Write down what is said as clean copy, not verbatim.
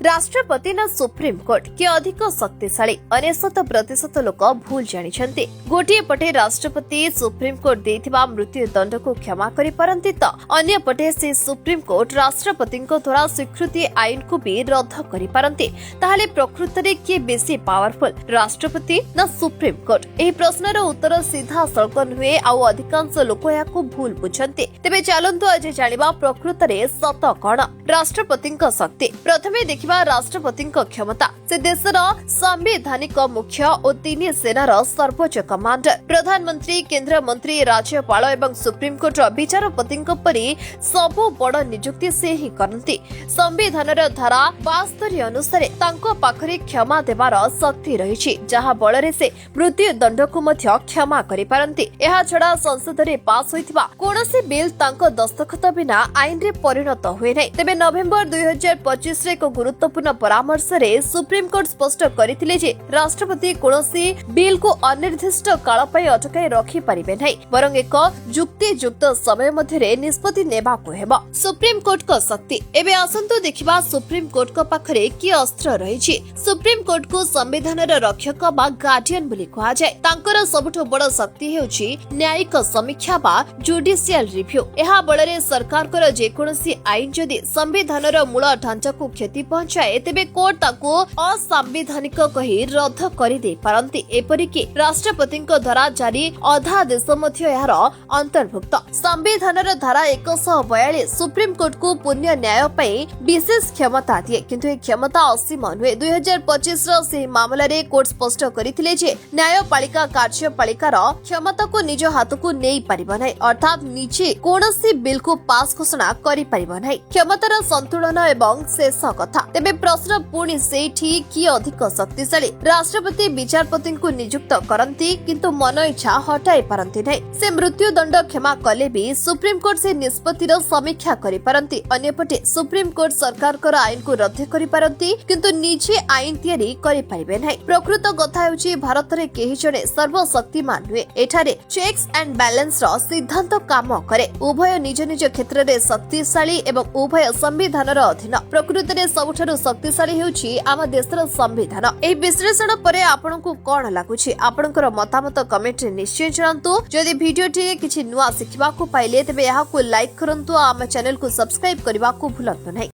राष्ट्रपति ना सुप्रीमकोर्ट किए अधिक शक्तिशाली 99% लोक भूल जानिछन्ति। गोटे पटे राष्ट्रपति सुप्रीमकोर्ट देथिबा मृत्यु दंड को क्षमा करि परंती तो अन्य पटे से सुप्रीमकोर्ट राष्ट्रपतिଙ୍କ द्वारा स्वीकृति आईन को भी रद्द करि परंती। ताहले प्रकृत रे के बेसी पावरफुल राष्ट्रपति ना सुप्रीमकोर्ट? एही प्रश्नर उत्तर सीधा सळक नुहे आ अधिकांश लोक याकू भूल बुझन्ति। तेबे चलंतु आज जानिबा प्रकृत रे सत कोन राष्ट्रपतिଙ୍କ शक्ति। प्रथमे देखि राष्ट्रपति क्षमता से देशर संवैधानिक मुख्य और 3 सेनार सर्वोच्च कमांडर प्रधानमंत्री केंद्र मंत्री राज्यपाल एवं सुप्रीमकोर्ट विचारपति परी सबु बड़ नियुक्ति से ही करती। संविधान धारा 72 अनुसार तांको पाखरे क्षमा देवार शक्ति रही जहां बल से मृत्यु दंड को मध्य क्षमा करि पारंती। एहा छड़ा संसद रे पास होइथिबा कोनोसी बिल तांको दस्तखत बिना आईन रे परिणत होय नै। तेबे नवेम्बर 2025 रे को गुरुत्वपूर्ण परामर्श रे सुप्रीमकोर्ट स्पष्ट करथिले जे राष्ट्रपति कोनोसी बिल को अनिर्दिष्ट काल पय अटकाई रखि परिबे नै बरং एक जुक्तियुक्त समय मध्ये निष्पत्ति नेबाको हेबो। सुप्रीमकोर्ट को शक्ति एबे आसंतु देखिबा सुप्रीमकोर्ट को पाखरे की अस्त्र रहिछि। सुप्रीमकोर्ट को संविधानर रक्षक बा गार्डियन बोली कहा जाय। तांकर सबठो बड़ शक्ति हेउछि न्यायिक समीक्षा बा जुडिशियल रिव्यू। एहा बळरे सरकार कर जे कोनोसी आईन जदि संविधानर मूल ढांचा को क्षति पहुंचाए तेबे कोर्ट ताको असंवैधानिक कही रद्द करि दे पारंती। एपरिकी राष्ट्रपतिଙ୍କ द्वारा जारी अध्यादेश मध्ये यार अंतर्भुक्त। संविधानर धारा 142 सुप्रीमकोर्ट को पुण्य न्याय पई विशेष क्षमता दिए किंतु ए क्षमता असीम नुहे। 2025 रो से मामला रे कोर्ट स्पष्ट करिथिले जे न्यायपालिका कार्यपालिकार क्षमता को निज हाथ को नेई परिबो नै अर्थात निजे कोनोसी बिल को पास घोषणा करि परिबो नै। क्षमतार संतुलन एवं शेष कथा। तेबे प्रश्न पुणी सेठी की अधिक शक्तिशाली राष्ट्रपति विचारपति को नियुक्त करंती किंतु मन इच्छा हटाई पारंती नै। से मृत्यु दंड क्षमा कले भी सुप्रीमकोर्ट से निष्पत्तिर समीक्षा करि पारंती। अन्यपटे सुप्रीमकोर्ट सरकार कर आईन को रद्द करि पारंती किंतु निजे आईन तयारी करि परिबे नै। प्रकृत कथा हेउछि भारत रे केही जणे सर्वशक्तिमान हुए। एठारे चेक्स एंड बैलेंस रो सिद्धांत काम करे। उभय निज निज क्षेत्र रे शक्तिशाली एवं उभय संविधानर अधीन। प्रकृत रे सबठारु शक्तिशाली हेउछि आम देशर संविधान। एही विश्लेषण परे आपनकु कोन लागुछि आपनकर मतामत कमेंट रे निश्चय जणांतु। जदि वीडियो टी किछि नुवा सिखिबाकू पाइले तबे याहाकू लाइक करंतु। आम चैनल को सब्सक्राइब करबाकू भूलंतु नै।